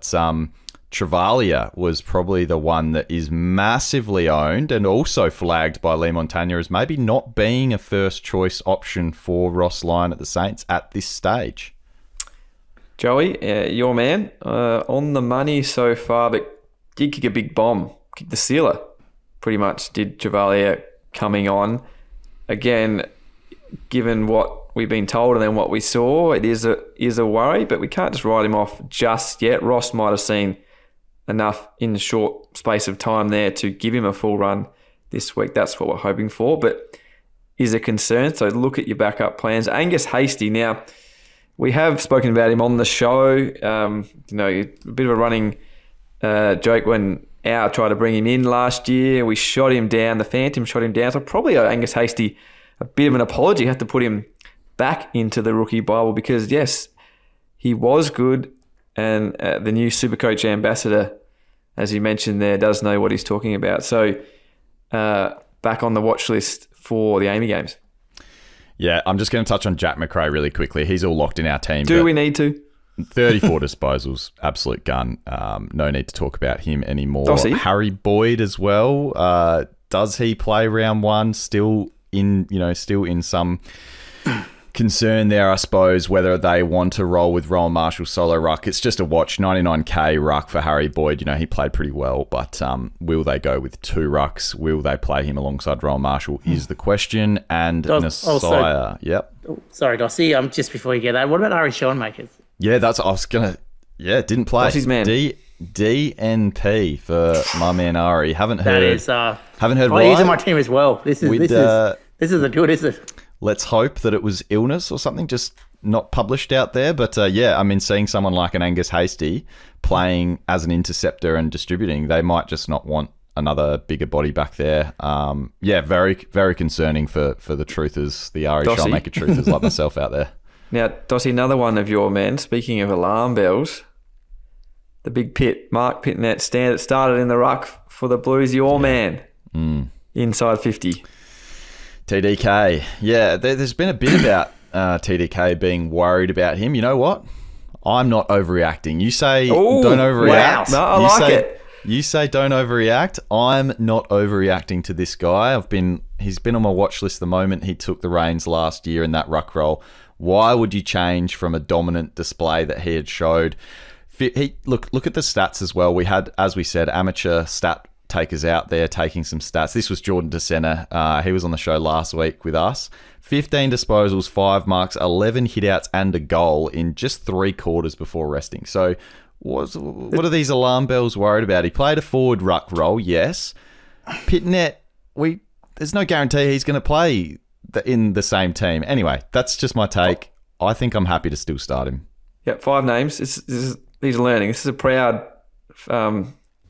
Travalia was probably the one that is massively owned and also flagged by Lee Montagna as maybe not being a first choice option for Ross Lyon at the Saints at this stage. Joey, your man, on the money so far, but did kick a big bomb, kicked the sealer pretty much, did Travalia coming on. Again, given what we've been told and then what we saw, it is a worry, but we can't just write him off just yet. Ross might have seen enough in a short space of time there to give him a full run this week. That's what we're hoping for, but is a concern. So look at your backup plans. Angus Hasty, now, we have spoken about him on the show. A bit of a running joke when Al tried to bring him in last year. We shot him down. The Phantom shot him down. So probably Angus Hasty, a bit of an apology. Had to put him back into the Rookie Bible because, yes, he was good. And the new Supercoach ambassador, as you mentioned there, does know what he's talking about. So back on the watch list for the Amy games. Yeah, I'm just going to touch on Jack Macrae really quickly. He's all locked in our team. Do we need to? 34 disposals, absolute gun. No need to talk about him anymore. Dossie? Harry Boyd as well. Does he play round one? Still in some concern there, I suppose, whether they want to roll with Rowan Marshall solo ruck. It's just a watch. 99k ruck for Harry Boyd. He played pretty well, but will they go with 2 rucks? Will they play him alongside Rowan Marshall is the question. And Nasaya, yep. Sorry, Dossie, just before you get that, what about Ari Schoenmakers? Yeah, didn't play. What's his man? DNP for my man Ari. Haven't heard He's on why. my team as well. This is a good, is it? Let's hope that it was illness or something, just not published out there. But seeing someone like an Angus Hasty playing as an interceptor and distributing, they might just not want another bigger body back there. Very, very concerning for the truthers, the Ari Showmaker truthers like myself out there. Now, Dossie, another one of your men, speaking of alarm bells, the big Pitt, Mark Pitnet, started in the ruck for the Blues, your man, inside 50. TDK. Yeah, there's been a bit about TDK being worried about him. You know what? I'm not overreacting. You say Ooh, don't overreact. Wow. No, I like it. You say don't overreact. I'm not overreacting to this guy. He's been on my watch list the moment he took the reins last year in that ruck role. Why would you change from a dominant display that he had showed? Look at the stats as well. We had, as we said, amateur stat takers out there taking some stats. This was Jordan DeSena. He was on the show last week with us. 15 disposals, 5 marks, 11 hitouts and a goal in just 3 quarters before resting. So what are these alarm bells worried about? He played a forward ruck role, yes. Pitnet, there's no guarantee he's going to play in the same team. Anyway, that's just my take. I think I'm happy to still start him. Yeah, 5 names. He's learning. This is a proud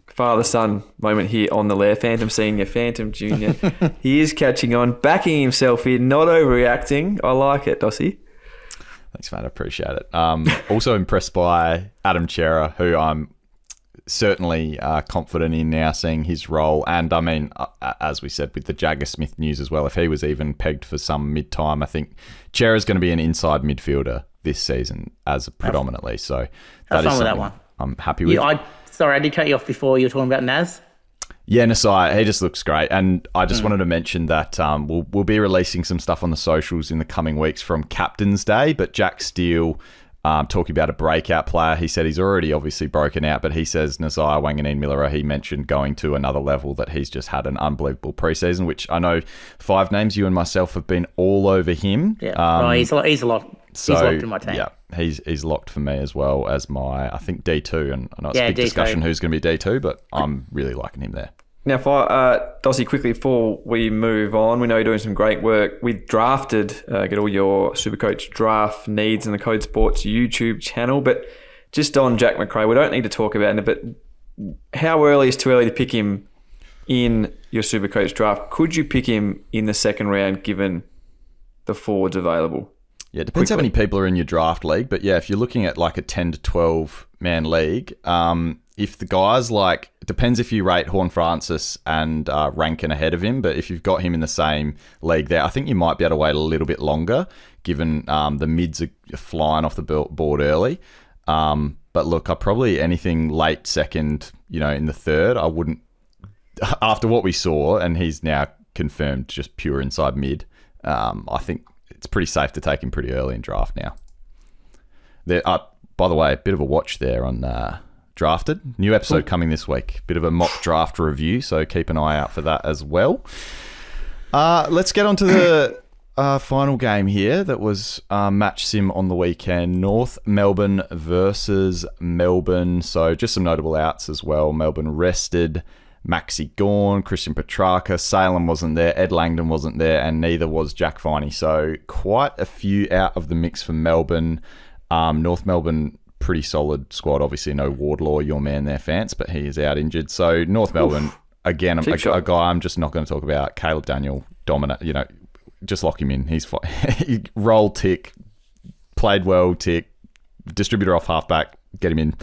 father-son moment here on the Lair. Phantom Senior, Phantom Junior. He is catching on, backing himself in, not overreacting. I like it, Dossie. Thanks, mate. I appreciate it. Also impressed by Adam Cerra, who I'm certainly confident in now seeing his role. And I mean, as we said with the Jagga Smith news as well, if he was even pegged for some mid-time, I think Cerra's going to be an inside midfielder this season as predominantly. So have fun with that one. I'm happy with. Sorry, I did cut you off before. You were talking about Naz. Yeah, Nasai, he just looks great. And I just wanted to mention that we'll be releasing some stuff on the socials in the coming weeks from Captain's Day. But Jack Steele, talking about a breakout player, he said he's already obviously broken out, but he says Nasai Wanganeen-Miller, he mentioned going to another level, that he's just had an unbelievable preseason, which I know 5 names, you and myself have been all over him. Yeah, he's a lot. He's locked in my team. Yeah, he's locked for me as well as my, I think, D2. And I know it's a big D2. discussion who's going to be D2, but I'm really liking him there. Now, Dossie, quickly before we move on, we know you're doing some great work. We drafted, get all your Supercoach draft needs in the Code Sports YouTube channel, but just on Jack Macrae, we don't need to talk about it, but how early is too early to pick him in your Supercoach draft? Could you pick him in the second round given the forwards available? Yeah, it depends how many people are in your draft league. But yeah, if you're looking at like a 10 to 12 man league, if the guys it depends if you rate Horne-Francis and Rankin ahead of him. But if you've got him in the same league there, I think you might be able to wait a little bit longer given the mids are flying off the board early. But look, I probably anything late second, in the third, I wouldn't, after what we saw, and he's now confirmed just pure inside mid, I think it's pretty safe to take him pretty early in draft now. There, by the way, a bit of a watch there on Drafted. New episode coming this week. Bit of a mock draft review, so keep an eye out for that as well. Let's get on to the final game here. That was match sim on the weekend. North Melbourne versus Melbourne. So just some notable outs as well. Melbourne rested Maxi Gawn, Christian Petrarca, Salem wasn't there, Ed Langdon wasn't there, and neither was Jack Viney. So quite a few out of the mix for Melbourne. North Melbourne, pretty solid squad. Obviously, no Wardlaw, your man there, Fance, but he is out injured. So North Melbourne, again, a guy I'm just not going to talk about. Caleb Daniel, dominant, just lock him in. He's fine. Roll, tick, played well, tick, distributor off halfback, get him in.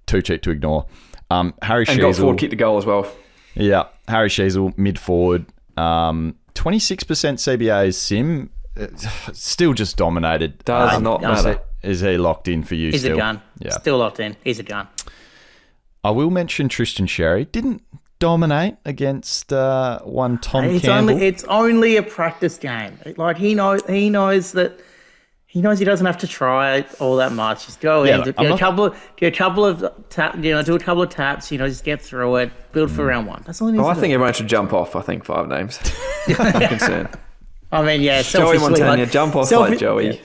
Too cheap to ignore. Harry Sheezel. And got forward kick to goal as well. Yeah, Harry Sheezel, mid forward. 26% CBAs sim. Still just dominated. Does not matter. Is he locked in for you? He's still? A gun. Yeah. Still locked in. He's a gun. I will mention Tristan Sherry. Didn't dominate against one Tom Campbell. It's only a practice game. Like he knows that. He knows he doesn't have to try all that much. Just go in, do a couple of taps. Just get through it, build for round one. That's all he needs to do. I think everyone should jump off. I think 5 names. I'm concerned. I mean, yeah, Joey Montagna, jump off like Joey.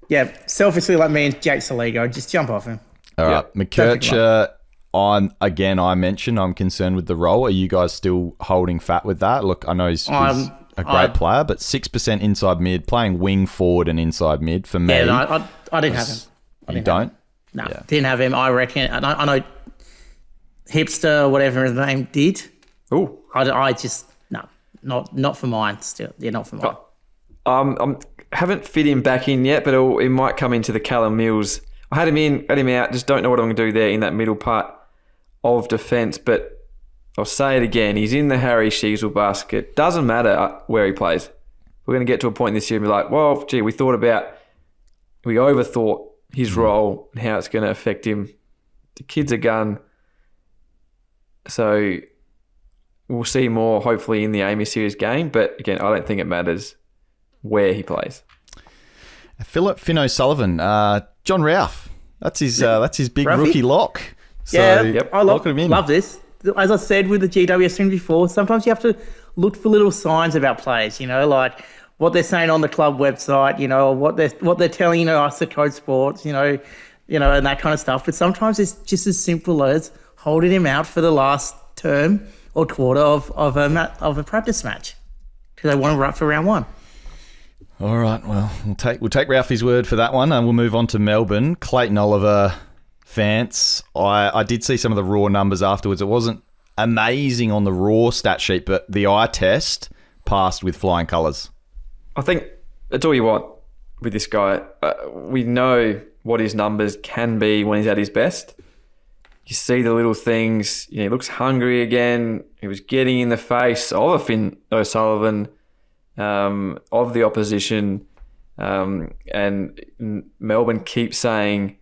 Yeah, selfishly like me and Jake Soligo, just jump off him. All right, McKercher. I mentioned I'm concerned with the role. Are you guys still holding fat with that? Look, I know he's a great player, but 6% inside mid, playing wing forward and inside mid for me. Yeah, no, I didn't have him. You don't? No, didn't have him. I reckon. I know Hipster, whatever his name, did. Oh, I just not for mine. Still, not for mine. I haven't fit him back in yet, but it might come into the Callum Mills. I had him in, had him out. Just don't know what I'm going to do there in that middle part of defence. But I'll say it again. He's in the Harry Sheezel basket. Doesn't matter where he plays. We're going to get to a point this year and be like, well, gee, we thought about we overthought his role and how it's going to affect him. The kid's a gun. So we'll see more hopefully in the Amy Series game. But again, I don't think it matters where he plays. Philip Finno Sullivan, John Ralph. That's his big Ralphie? rookie lock. So, I lock him in. love this. As I said with the GWS thing before, sometimes you have to look for little signs about players, like what they're saying on the club website, or what they're telling, us at Code Sports, and that kind of stuff. But sometimes it's just as simple as holding him out for the last term or quarter of a practice match because they want him right for round one. All right, well, we'll take Ralphie's word for that one, and we'll move on to Melbourne. Clayton Oliver, Vance. I did see some of the raw numbers afterwards. It wasn't amazing on the raw stat sheet, but the eye test passed with flying colours. I think that's all you want with this guy. We know what his numbers can be when he's at his best. You see the little things. He looks hungry again. He was getting in the face of a Finn O'Sullivan, of the opposition, and Melbourne keep saying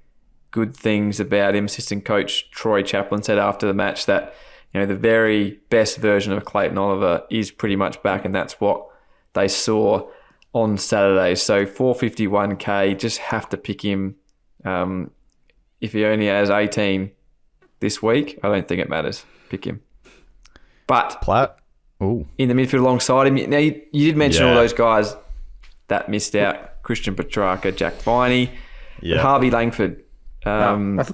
good things about him. Assistant coach Troy Chaplin said after the match that the very best version of Clayton Oliver is pretty much back, and that's what they saw on Saturday. So 451k, just have to pick him. If he only has 18 this week, I don't think it matters. Pick him. But in the midfield alongside him, now you did mention all those guys that missed out. Christian Petrarca, Jack Viney, Harvey Langford, Jagga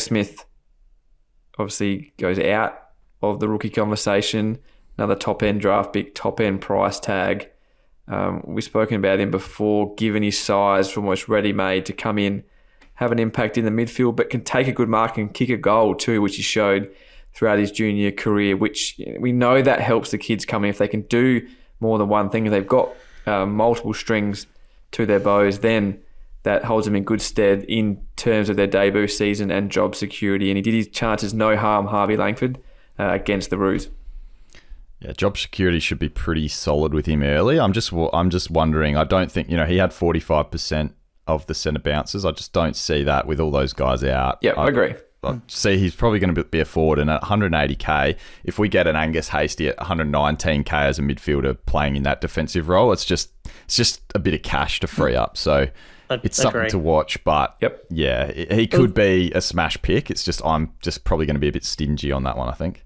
Smith obviously goes out of the rookie conversation. Another top-end draft pick, top-end price tag. We've spoken about him before, given his size, almost ready-made to come in, have an impact in the midfield, but can take a good mark and kick a goal too, which he showed throughout his junior career, which we know that helps the kids come in. If they can do more than one thing, if they've got multiple strings to their bows, then that holds them in good stead in terms of their debut season and job security. And he did his chances no harm, Harvey Langford, against the Roos. Yeah, job security should be pretty solid with him early. I'm just wondering. I don't think he had 45% of the centre bounces. I just don't see that with all those guys out. Yeah, I agree. I see he's probably going to be a forward, and at 180k, if we get an Angus Hasty at 119k as a midfielder playing in that defensive role, it's just a bit of cash to free up. So it's something to watch. But yeah, he could be a smash pick. It's just I'm just probably going to be a bit stingy on that one, I think.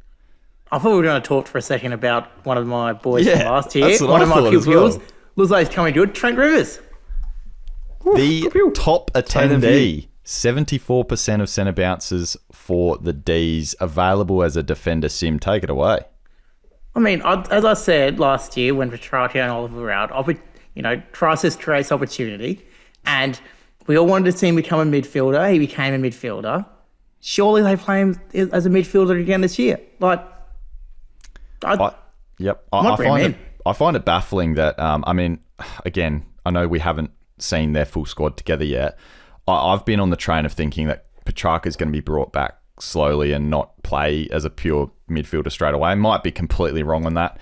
I thought we were going to talk for a second about one of my boys from last year. One of my pupils. Looks like he's coming good. Trent Rivers. The top attendee. 74% of centre bounces for the D's available as a defender sim. Take it away. I mean, as I said last year when Petrarca and Oliver were out, crisis creates opportunity, and we all wanted to see him become a midfielder. He became a midfielder. Surely they play him as a midfielder again this year. I find it baffling that, again, I know we haven't seen their full squad together yet. I've been on the train of thinking that Petrarca is going to be brought back slowly and not play as a pure midfielder straight away. I might be completely wrong on that.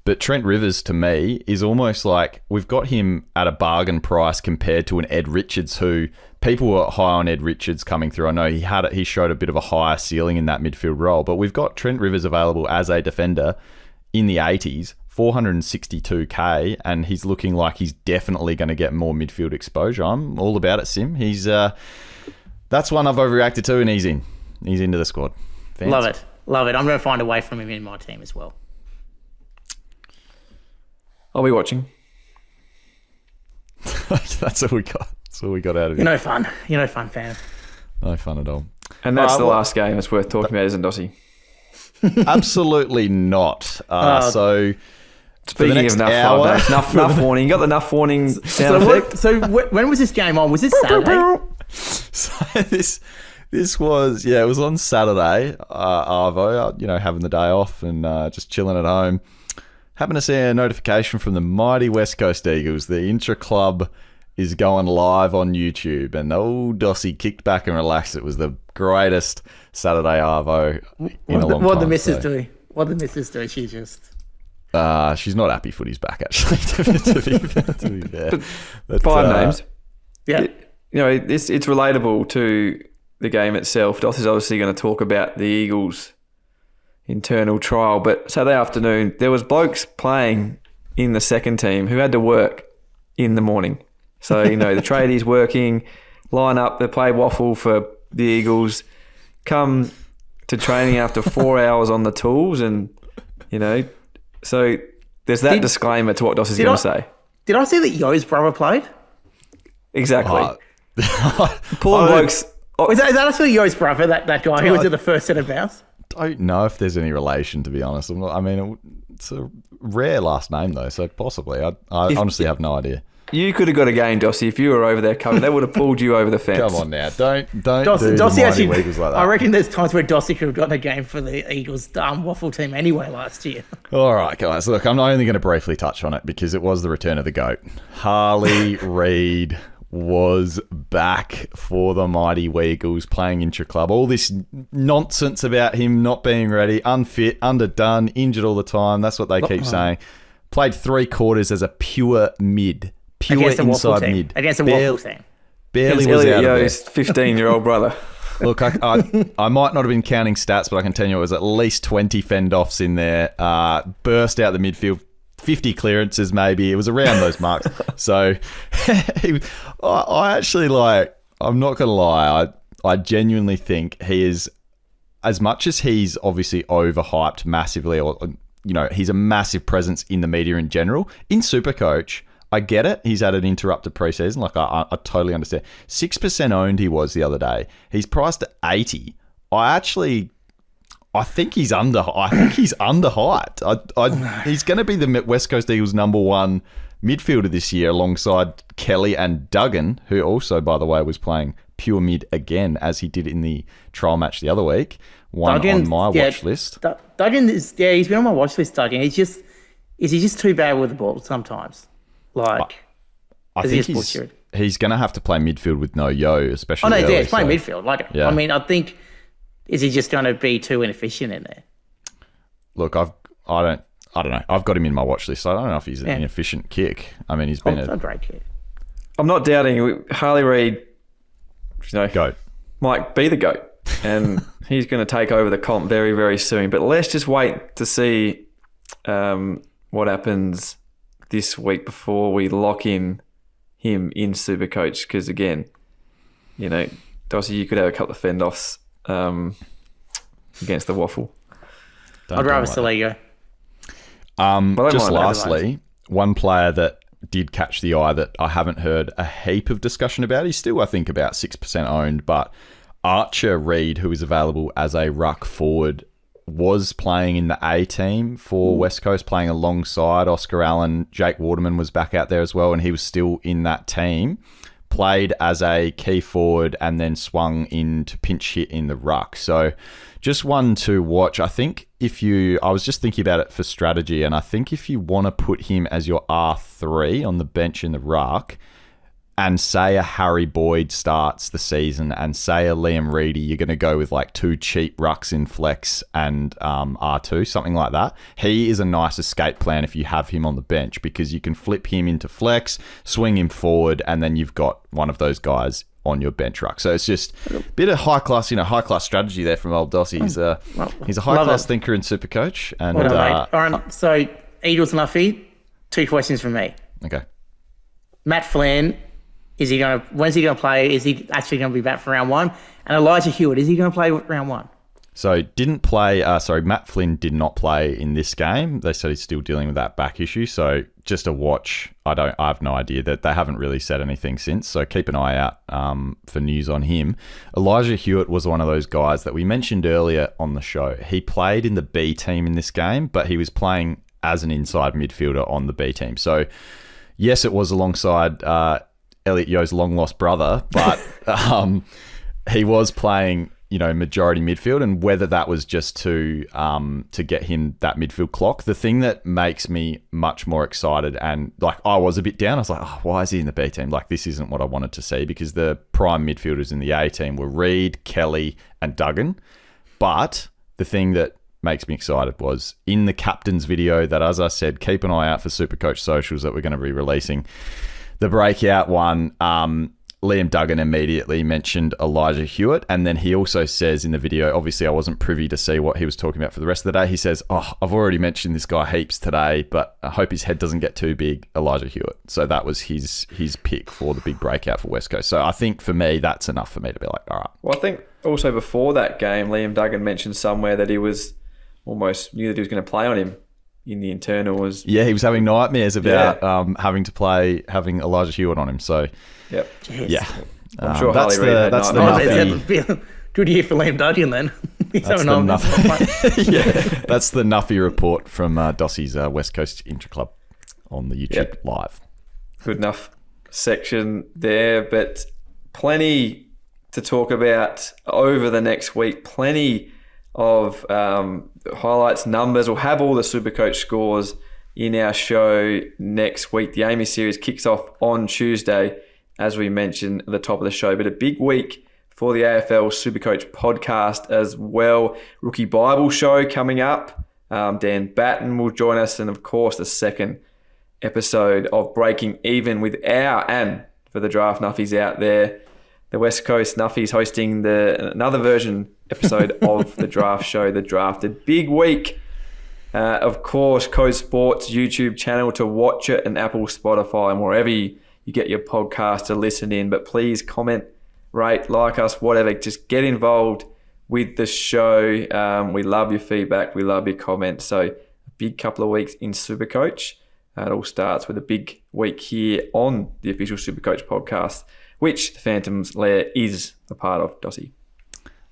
But Trent Rivers, to me, is almost like we've got him at a bargain price compared to an Ed Richards, who people were high on Ed Richards coming through. I know he showed a bit of a higher ceiling in that midfield role, but we've got Trent Rivers available as a defender in the 80s, 462k, and he's looking like he's definitely going to get more midfield exposure. I'm all about it, Sim. He's that's one I've overreacted to, and he's in. He's into the squad. Fans. Love it. I'm going to find a way from him in my team as well. I'll be watching. That's all we got. That's all we got out of it. You're no fun, fan. No fun at all. And that's the last game that's worth talking about, isn't it, Dossie? Absolutely not. So speaking of nuff warning. You got the nuff warning sound effect? So when was this game on? Was this Saturday? So this was, it was on Saturday. Arvo, having the day off and just chilling at home. Happened to see a notification from the mighty West Coast Eagles. The intra-club is going live on YouTube, and old Dossie kicked back and relaxed. It was the greatest Saturday Arvo in a long time. What the missus doing? What the missus doing? She just... she's not happy footy's back, actually, to be fair. But 5 names. Yeah. It's relatable to the game itself. Doss is obviously going to talk about the Eagles' internal trial, but Saturday afternoon, there was blokes playing in the second team who had to work in the morning. So, the tradies working, line up, they play waffle for the Eagles, come to training after 4 hours on the tools, and, so there's that disclaimer to what Doss is going to say. Did I see that Yo's brother played? Exactly. Pulling blokes. Is that actually Yo's brother, that guy who was in the first set of bounce? Don't know if there's any relation, to be honest. It's a rare last name, though, so possibly. I honestly have no idea. You could have got a game, Dossie, if you were over there coming. They would have pulled you over the fence. Come on now. Don't Dossie do the mighty actually, Eagles like that. I reckon there's times where Dossie could have gotten a game for the Eagles waffle team anyway last year. All right, guys. Look, I'm only going to briefly touch on it because it was the return of the GOAT. Harley Reid was back for the mighty Eagles playing intraclub. All this nonsense about him not being ready, unfit, underdone, injured all the time. That's what they keep saying. Played 3 quarters as a pure mid. Pure inside mid. Against a waffle team. Barely was out of his 15-year-old brother. Look, I might not have been counting stats, but I can tell you it was at least 20 fend-offs in there. Burst out the midfield. 50 clearances maybe. It was around those marks. So I actually I'm not going to lie, I genuinely think he is, as much as he's obviously overhyped massively, or he's a massive presence in the media in general. In Supercoach, I get it. He's had an interrupted preseason. I totally understand. 6% owned he was the other day. He's priced at 80. I think he's underhyped. He's going to be the West Coast Eagles' number 1 midfielder this year, alongside Kelly and Duggan, who also, by the way, was playing pure mid again, as he did in the trial match the other week. On my watch list. Duggan he's been on my watch list. Duggan, is he just too bad with the ball sometimes? I think he's going to have to play midfield with no Yo, especially. He's playing midfield. I think. Is he just going to be too inefficient in there? Look, I don't know. I've got him in my watch list. I don't know if he's an inefficient kick. He's been a great kick. I'm not doubting Harley Reid. GOAT might be the GOAT, and he's going to take over the comp very, very soon. But let's just wait to see what happens this week before we lock in him in Supercoach. Because again, Dossie, you could have a couple of fend-offs against the waffle. I'd rather Soligo. Just lastly, one player that did catch the eye that I haven't heard a heap of discussion about. He's still, I think, about 6% owned, but Archer Reid, who is available as a ruck forward, was playing in the A team for West Coast, playing alongside Oscar Allen. Jake Waterman was back out there as well, and he was still in that team. Played as a key forward and then swung into pinch hit in the ruck. So just one to watch. I think I was just thinking about it for strategy, and I think if you want to put him as your R3 on the bench in the ruck, and say a Harry Boyd starts the season, and say a Liam Reedy, you're going to go with 2 cheap rucks in flex and R2, something like that. He is a nice escape plan if you have him on the bench, because you can flip him into flex, swing him forward, and then you've got one of those guys on your bench ruck. So it's just a bit of high class strategy there from old Dossie. He's a high class thinker in Supercoach. And all right, so Eagles and Nuffy, 2 questions from me. Okay. Matt Flynn. When's he going to play? Is he actually going to be back for round 1? And Elijah Hewitt, is he going to play round 1? So didn't play. Matt Flynn did not play in this game. They said he's still dealing with that back issue. So just a watch. I have no idea. That they haven't really said anything since. So keep an eye out for news on him. Elijah Hewitt was one of those guys that we mentioned earlier on the show. He played in the B team in this game, but he was playing as an inside midfielder on the B team. So yes, it was alongside Elliot Yo's long lost brother, but he was playing, majority midfield, and whether that was just to get him that midfield clock. The thing that makes me much more excited, and I was a bit down. I was like, oh, why is he in the B team? This isn't what I wanted to see, because the prime midfielders in the A team were Reid, Kelly, and Duggan. But the thing that makes me excited was in the captain's video that, as I said, keep an eye out for Supercoach socials that we're going to be releasing. The breakout one, Liam Duggan immediately mentioned Elijah Hewitt. And then he also says in the video, obviously I wasn't privy to see what he was talking about for the rest of the day. He says, I've already mentioned this guy heaps today, but I hope his head doesn't get too big, Elijah Hewitt. So that was his pick for the big breakout for West Coast. So I think for me, that's enough for me to be like, all right. Well, I think also before that game, Liam Duggan mentioned somewhere that he was almost knew that he was going to play on him in the internals. Yeah, he was having nightmares about having Elijah Hewitt on him. So, yep. Yeah. I'm sure that's Harley Reid had the nightmares. Good year for Liam Duggan then. That's the Nuffy report from Dossie's West Coast Intraclub on the YouTube live. Good enough section there, but plenty to talk about over the next week. Plenty of highlights, numbers. We'll have all the Supercoach scores in our show next week. The Amy series kicks off on Tuesday, as we mentioned at the top of the show. But a big week for the AFL Supercoach podcast as well. Rookie Bible show coming up. Dan Batten will join us. And, of course, the second episode of Breaking Even with and for the draft nuffies out there, the West Coast Nuffies hosting another version episode of the draft show, The Drafted. Big week. Of course, Code Sports YouTube channel to watch it, and Apple, Spotify, and wherever you get your podcast to listen in. But please comment, rate, like us, whatever. Just get involved with the show. We love your feedback. We love your comments. So a big couple of weeks in Supercoach. It all starts with a big week here on the official Supercoach podcast, which the Phantoms Lair is a part of, Dossie.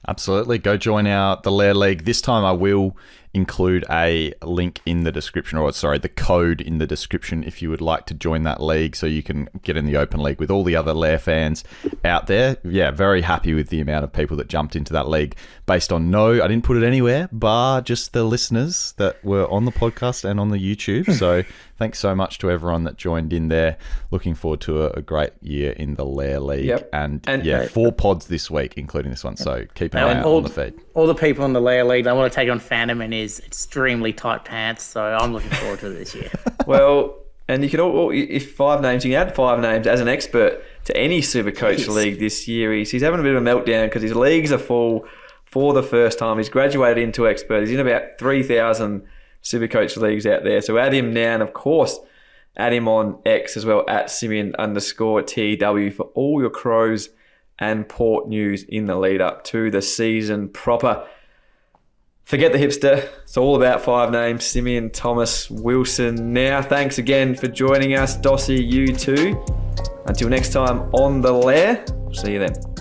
Absolutely. Go join the Lair League. This time I will include a link in the description, the code in the description if you would like to join that league so you can get in the open league with all the other Lair fans out there. Yeah, very happy with the amount of people that jumped into that league based on I didn't put it anywhere, bar just the listeners that were on the podcast and on the YouTube. So thanks so much to everyone that joined in there. Looking forward to a great year in the Lair League. Yep. And 4 pods this week, including this one. So keep an eye out on the feed. All the people in the Lair League, they want to take on Phantom in his extremely tight pants. So I'm looking forward to this year. Well, and you can if 5 names, you can add 5 names as an expert to any Supercoach league this year. He's having a bit of a meltdown because his leagues are full for the first time. He's graduated into expert. He's in about 3,000 Supercoach leagues out there. So add him now, and of course, add him on X as well at Simeon_TW for all your Crows and Port news in the lead up to the season proper. Forget the hipster. It's all about 5 names. Simeon, Thomas, Wilson. Now, thanks again for joining us. Dossie, you too. Until next time on the Lair, see you then.